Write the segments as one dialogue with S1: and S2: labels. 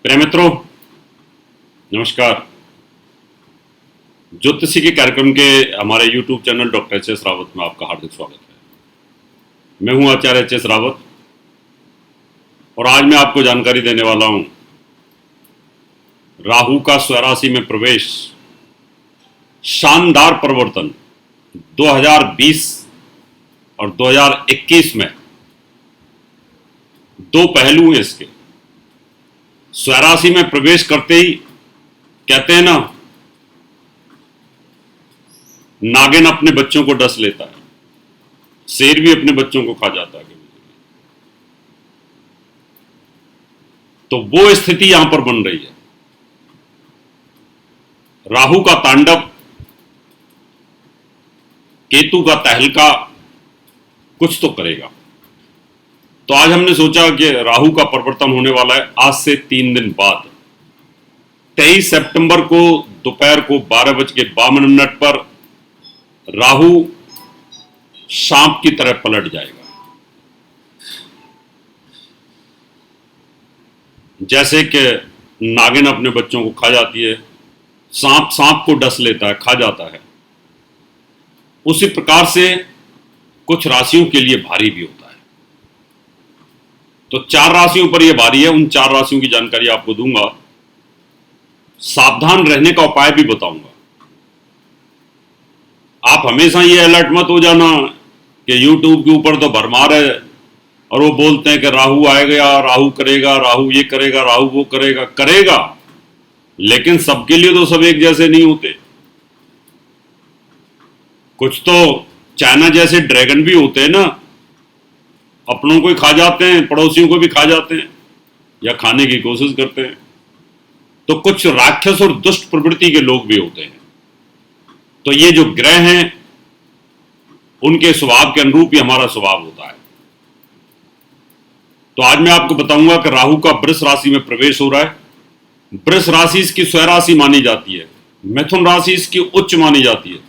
S1: प्रिय मित्रों, नमस्कार। ज्योतिषी के कार्यक्रम के हमारे YouTube channel doctor H S Rawat में आपका हार्दिक स्वागत है। मैं हूं आचार्य एच एस रावत और आज मैं आपको जानकारी देने वाला हूं राहु का स्वराशि में प्रवेश, शानदार परिवर्तन 2020 और 2021 में। दो पहलू हैं इसके। स्वराशि में प्रवेश करते ही कहते हैं ना, नागिन अपने बच्चों को डस लेता है, शेर भी अपने बच्चों को खा जाता है। तो वो स्थिति यहां पर बन रही है। राहु का तांडव, केतु का तहलका कुछ तो करेगा। तो आज हमने सोचा कि राहु का परिवर्तन होने वाला है आज से 3 दिन बाद, 23 सितंबर को दोपहर को 12:52 पर राहु सांप की तरह पलट जाएगा। जैसे कि नागिन अपने बच्चों को खा जाती है, सांप सांप को डस लेता है, खा जाता है, उसी प्रकार से कुछ राशियों के लिए भारी भी होता है। तो 4 राशियों पर यह भारी है। उन 4 राशियों की जानकारी आपको दूंगा, सावधान रहने का उपाय भी बताऊंगा। आप हमेशा ये अलर्ट मत हो जाना कि YouTube के ऊपर तो भरमार है और वो बोलते हैं कि राहु आएगा, राहु करेगा, राहु ये करेगा, राहु वो करेगा। करेगा, लेकिन सबके लिए तो सब एक जैसे नहीं होते। कुछ तो चाइना जैसे ड्रैगन भी होते हैं ना, अपनों को ही खा जाते हैं, पड़ोसियों को भी खा जाते हैं या खाने की कोशिश करते हैं। तो कुछ राक्षस और दुष्ट प्रवृत्ति के लोग भी होते हैं। तो ये जो ग्रह हैं, उनके स्वभाव के अनुरूप ही हमारा स्वभाव होता है। तो आज मैं आपको बताऊंगा कि राहु का वृष राशि में प्रवेश हो रहा है। वृष राशि इसकी स्वराशि मानी जाती है, मिथुन राशि इसकी उच्च मानी जाती है।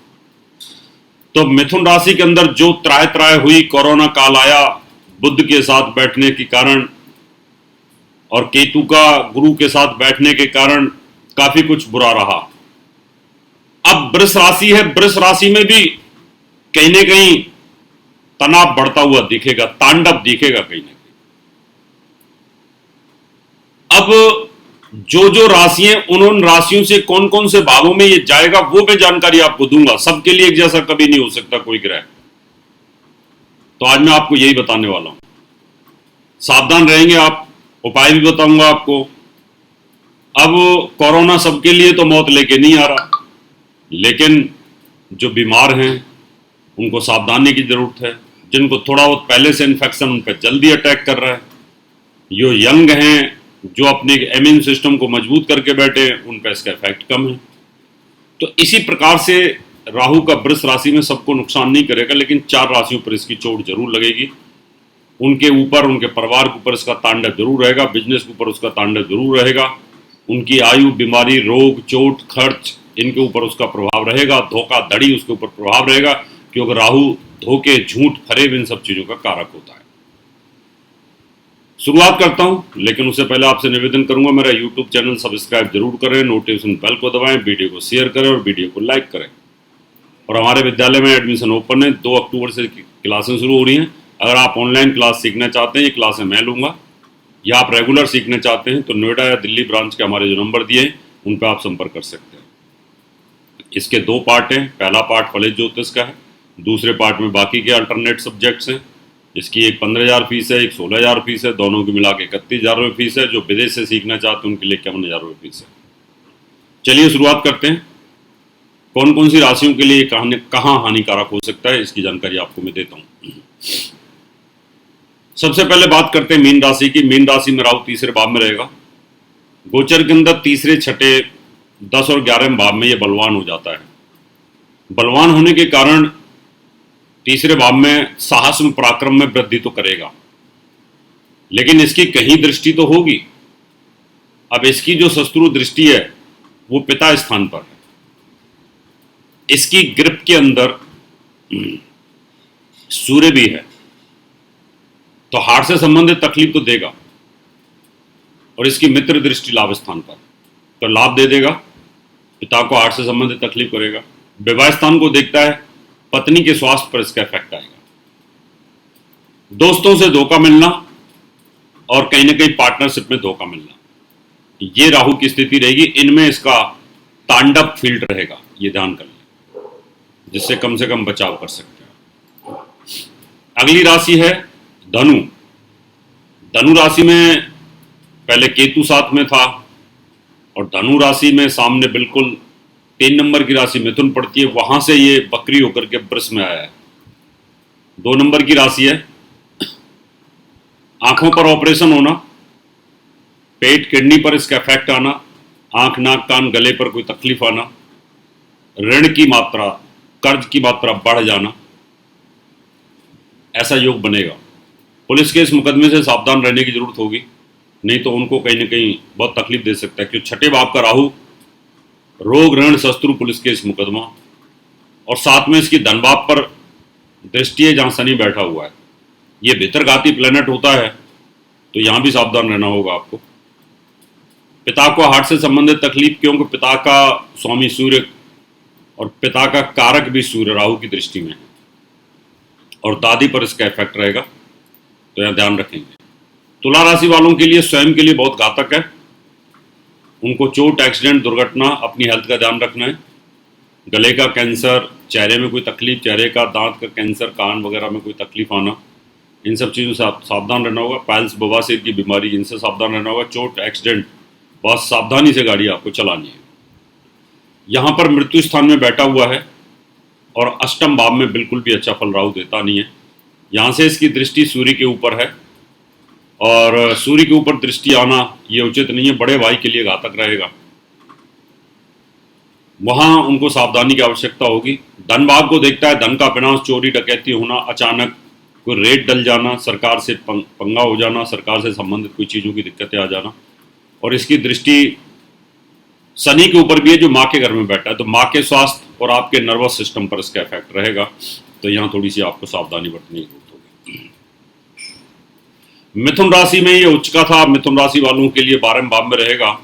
S1: तो मिथुन राशि के अंदर जो त्राय त्राय हुई, कोरोना काल आया बुध के साथ बैठने के कारण और केतु का गुरु के साथ बैठने के कारण, काफी कुछ बुरा रहा। अब वृष राशि है, वृष राशि में भी कहीं ना कहीं तनाव बढ़ता हुआ दिखेगा, तांडव दिखेगा कहीं ना कहीं। अब जो राशि है, उन राशियों से कौन कौन से भावों में ये जाएगा वो मैं जानकारी आपको दूंगा। सबके लिए एक जैसा कभी नहीं हो सकता कोई ग्रह। तो आज मैं आपको यही बताने वाला हूं। सावधान रहेंगे आप, उपाय भी बताऊंगा आपको। अब कोरोना सबके लिए तो मौत लेके नहीं आ रहा, लेकिन जो बीमार हैं उनको सावधानी की जरूरत है। जिनको थोड़ा बहुत पहले से इन्फेक्शन, उन पर जल्दी अटैक कर रहा है। जो यंग हैं, जो अपने इम्यून सिस्टम को मजबूत करके बैठे, उन पर इसका इफेक्ट कम है। तो इसी प्रकार से राहु का वृष राशि में सबको नुकसान नहीं करेगा, लेकिन 4 राशियों पर इसकी चोट जरूर लगेगी। उनके ऊपर, उनके परिवार के ऊपर इसका तांडव जरूर रहेगा, बिजनेस के ऊपर उसका तांडव जरूर रहेगा। उनकी आयु, बीमारी, रोग, चोट, खर्च, इनके ऊपर उसका प्रभाव रहेगा। धोखाधड़ी उसके ऊपर प्रभाव रहेगा, क्योंकि राहु धोखे, झूठ, फरेब, इन सब चीजों का कारक होता है। शुरुआत करता हूं, लेकिन उससे पहले आपसे निवेदन करूंगा, मेरा YouTube चैनल सब्सक्राइब जरूर करें, नोटिफिकेशन बेल को दबाएं, वीडियो को शेयर करें और वीडियो को लाइक करें। और हमारे विद्यालय में एडमिशन ओपन है, 2 अक्टूबर से क्लासें शुरू हो रही हैं। अगर आप ऑनलाइन क्लास सीखना चाहते हैं, ये क्लासें मैं लूंगा, या आप रेगुलर सीखना चाहते हैं, तो नोएडा या दिल्ली ब्रांच के हमारे जो नंबर दिए हैं उन पर आप संपर्क कर सकते हैं। इसके 2 पार्ट हैं। पहला पार्ट फलित ज्योतिष का है, दूसरे पार्ट में बाकी के अल्टरनेट सब्जेक्ट्स हैं। इसकी एक 15,000 फीस है, एक 16,000 फीस है, दोनों की मिला के 31,000 रुपये फीस है। जो विदेश से सीखना चाहते हैं उनके लिए 51,000 रुपये फीस है। चलिए शुरुआत करते हैं। कौन कौन सी राशियों के लिए कहाँ हानिकारक हो सकता है, इसकी जानकारी आपको मैं देता हूँ। सबसे पहले बात करते हैं मीन राशि की। मीन राशि में राहु तीसरे भाव में रहेगा। गोचर के अंदर तीसरे, छठे, 10 और 11वें भाव में ये बलवान हो जाता है। बलवान होने के कारण तीसरे भाव में साहस में, पराक्रम में वृद्धि तो करेगा, लेकिन इसकी कहीं दृष्टि तो होगी। अब इसकी जो शत्रु दृष्टि है वो पिता स्थान पर है। इसकी ग्रिप के अंदर सूर्य भी है, तो हार्ट से संबंधित तकलीफ तो देगा। और इसकी मित्र दृष्टि लाभ स्थान पर, तो लाभ दे देगा। पिता को हार्ट से संबंधित तकलीफ करेगा। विवाह स्थान को देखता है, पत्नी के स्वास्थ्य पर इसका इफेक्ट आएगा। दोस्तों से धोखा मिलना और कहीं ना कहीं पार्टनरशिप में धोखा मिलना, ये राहु की स्थिति रहेगी। इनमें इसका तांडव फील्ड रहेगा, ये ध्यान कर लें, जिससे कम से कम बचाव कर सकते हैं। अगली राशि है धनु। धनु राशि में पहले केतु साथ में था, और धनु राशि में सामने बिल्कुल 3 नंबर की राशि मिथुन पड़ती है, वहां से ये बकरी होकर के वृष में आया है। 2 नंबर की राशि है। आंखों पर ऑपरेशन होना, पेट किडनी पर इसका इफेक्ट आना, आंख नाक कान गले पर कोई तकलीफ आना, ऋण की मात्रा, कर्ज की मात्रा बढ़ जाना, ऐसा योग बनेगा। पुलिस के इस मुकदमे से सावधान रहने की जरूरत होगी, नहीं तो उनको कहीं ना कहीं बहुत तकलीफ दे सकता है, क्योंकि छठे भाव का राहु, रोग ऋण शत्रु पुलिस के इस मुकदमा, और साथ में इसकी धन भाव पर दृष्टि है जहां शनि बैठा हुआ है। ये भीतरघाती प्लेनेट होता है, तो यहां भी सावधान रहना होगा आपको। पिता को हार्ट से संबंधित तकलीफ, क्योंकि पिता का स्वामी सूर्य और पिता का कारक भी सूर्य राहु की दृष्टि में है, और दादी पर इसका इफेक्ट रहेगा, तो यहां ध्यान रखेंगे। तुला राशि वालों के लिए स्वयं के लिए बहुत घातक है। उनको चोट, एक्सीडेंट, दुर्घटना, अपनी हेल्थ का ध्यान रखना है। गले का कैंसर, चेहरे में कोई तकलीफ, चेहरे का दांत का कैंसर, कान वगैरह में कोई तकलीफ आना, इन सब चीज़ों से आप सावधान रहना होगा। पाइल्स, बवासीर की बीमारी, इनसे सावधान रहना होगा। चोट, एक्सीडेंट, बहुत सावधानी से गाड़ी आपको चलानी है। यहाँ पर मृत्यु स्थान में बैठा हुआ है, और अष्टम भाव में बिल्कुल भी अच्छा फल राहु देता नहीं है। यहाँ से इसकी दृष्टि सूर्य के ऊपर है, और सूर्य के ऊपर दृष्टि आना ये उचित नहीं है, बड़े भाई के लिए घातक रहेगा। वहाँ उनको सावधानी की आवश्यकता होगी। धन भाव को देखता है, धन का विनाश, चोरी डकैती होना, अचानक कोई रेट डल जाना, सरकार से पंगा हो जाना, सरकार से संबंधित कोई चीज़ों की दिक्कतें आ जाना। और इसकी दृष्टि शनि के ऊपर भी है, जो माँ के घर में बैठा है, तो माँ के स्वास्थ्य और आपके नर्वस सिस्टम पर इसका इफेक्ट रहेगा, तो यहाँ थोड़ी सी आपको सावधानी बरतने की जरूरत होगी। मिथुन राशि में ये उच्च का था, मिथुन राशि वालों के लिए 12वें भाव में रहेगा।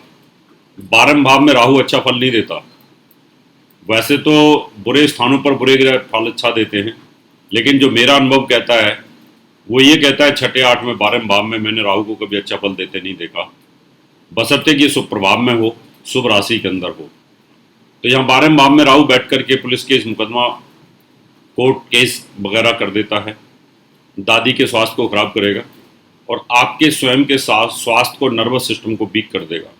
S1: 12वें भाव में राहु अच्छा फल नहीं देता। वैसे तो बुरे स्थानों पर बुरे ग्रह फल अच्छा देते हैं, लेकिन जो मेरा अनुभव कहता है वो ये कहता है, छठे 8वें 12वें भाव में मैंने राहु को कभी अच्छा फल देते नहीं देखा, बशर्ते कि शुभ प्रभाव में हो, शुभ राशि के अंदर हो। तो यहाँ 12वें भाव में राहु बैठ करके पुलिस केस, मुकदमा, कोर्ट केस वगैरह कर देता है। दादी के स्वास्थ्य को खराब करेगा, और आपके स्वयं के स्वास्थ्य को, नर्वस सिस्टम को वीक कर देगा।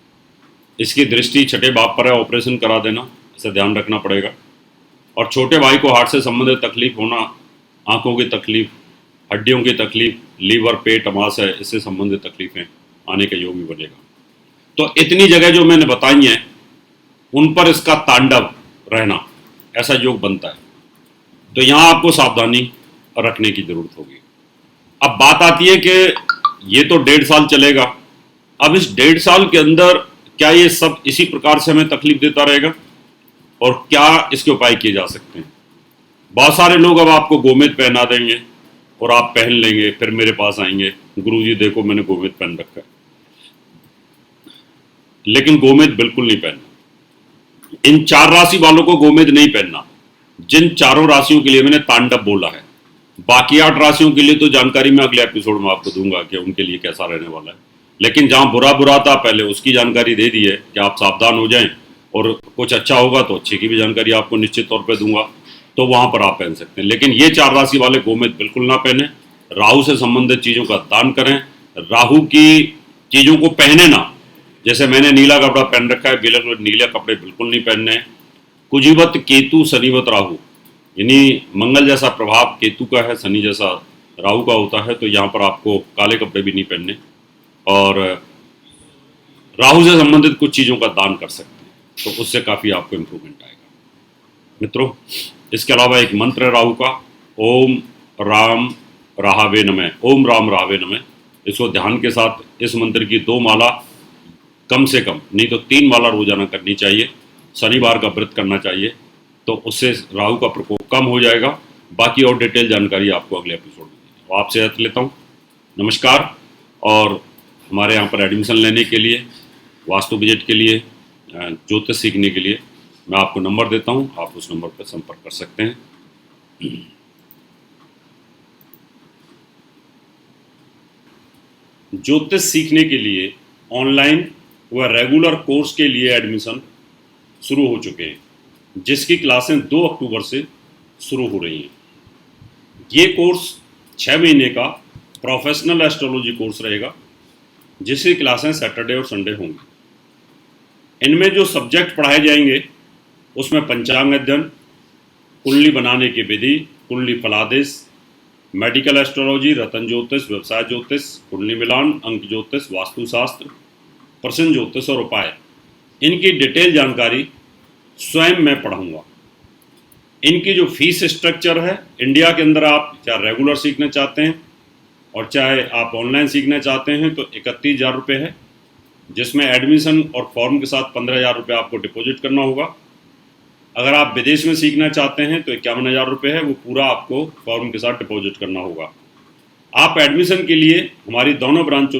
S1: इसकी दृष्टि छठे भाव पर है, ऑपरेशन करा देना, इसे ध्यान रखना पड़ेगा। और छोटे भाई को हार्ट से संबंधित तकलीफ होना, आंखों की तकलीफ, हड्डियों की तकलीफ, लीवर, पेट, अमाशय, इससे संबंधित तकलीफें आने का योग भी बनेगा। तो इतनी जगह जो मैंने बताई हैं, उन पर इसका तांडव रहना, ऐसा योग बनता है। तो यहाँ आपको सावधानी रखने की जरूरत होगी। अब बात आती है कि ये तो 1.5 साल चलेगा। अब इस 1.5 साल के अंदर क्या ये सब इसी प्रकार से हमें तकलीफ देता रहेगा, और क्या इसके उपाय किए जा सकते हैं? बहुत सारे लोग अब आपको गोमेद पहना देंगे और आप पहन लेंगे, फिर मेरे पास आएंगे, गुरुजी देखो मैंने गोमेद पहन रखा है। लेकिन गोमेद बिल्कुल नहीं पहनना। इन 4 राशि वालों को गोमेद नहीं पहनना, जिन चारों राशियों के लिए मैंने तांडव बोला है। बाकी 8 राशियों के लिए तो जानकारी मैं अगले एपिसोड में आपको दूंगा कि उनके लिए कैसा रहने वाला है। लेकिन जहां बुरा बुरा था पहले, उसकी जानकारी दे दी है कि आप सावधान हो जाएं, और कुछ अच्छा होगा तो अच्छे की भी जानकारी आपको निश्चित तौर पर दूंगा, तो वहां पर आप पहन सकते हैं। लेकिन ये 4 राशि वाले गोमेद बिल्कुल ना पहने। राहु से संबंधित चीज़ों का दान करें, राहु की चीज़ों को पहने ना। जैसे मैंने नीला कपड़ा पहन रखा है, बिल्कुल नीले कपड़े बिल्कुल नहीं पहनने। कुजीवत केतु शनिवत राहु, यानी मंगल जैसा प्रभाव केतु का है, शनि जैसा राहु का होता है, तो यहाँ पर आपको काले कपड़े भी नहीं पहनने, और राहु से संबंधित कुछ चीज़ों का दान कर सकते हैं, तो उससे काफ़ी आपको इम्प्रूवमेंट आएगा मित्रों। इसके अलावा एक मंत्र है राहु का, ओम राम राहवे नमः, ओम राम राहवे नमः। इसको ध्यान के साथ इस मंत्र की 2 माला कम से कम, नहीं तो 3 माला रोजाना करनी चाहिए। शनिवार का व्रत करना चाहिए, तो उससे राहु का प्रकोप कम हो जाएगा। बाकी और डिटेल जानकारी आपको अगले एपिसोड में। आपसे लेता हूँ, नमस्कार और हमारे यहाँ पर एडमिशन लेने के लिए, वास्तु विजिट के लिए, ज्योतिष सीखने के लिए मैं आपको नंबर देता हूँ, आप उस नंबर पर संपर्क कर सकते हैं। ज्योतिष सीखने के लिए ऑनलाइन व रेगुलर कोर्स के लिए एडमिशन शुरू हो चुके हैं, जिसकी क्लासें 2 अक्टूबर से शुरू हो रही हैं। ये कोर्स 6 महीने का प्रोफेशनल एस्ट्रोलॉजी कोर्स रहेगा, जिसकी क्लासें सैटरडे और संडे होंगी। इनमें जो सब्जेक्ट पढ़ाए जाएंगे उसमें पंचांग अध्ययन, कुंडली बनाने की विधि, कुंडली फलादेश, मेडिकल एस्ट्रोलॉजी, रतन ज्योतिष, व्यवसाय ज्योतिष, कुंडली मिलान, अंक ज्योतिष, वास्तुशास्त्र, प्रश्न ज्योतिष और उपाय, इनकी डिटेल जानकारी स्वयं मैं पढ़ाऊँगा। इनकी जो फीस स्ट्रक्चर है, इंडिया के अंदर आप चाहे रेगुलर सीखना चाहते हैं और चाहे आप ऑनलाइन सीखना चाहते हैं तो 31,000 रुपये है, जिसमें एडमिशन और फॉर्म के साथ 15,000 रुपये आपको डिपॉजिट करना होगा। अगर आप विदेश में सीखना चाहते हैं तो 51,000 रुपये है, वो पूरा आपको फॉर्म के साथ डिपॉजिट करना होगा। आप एडमिशन के लिए हमारी दोनों ब्रांचों में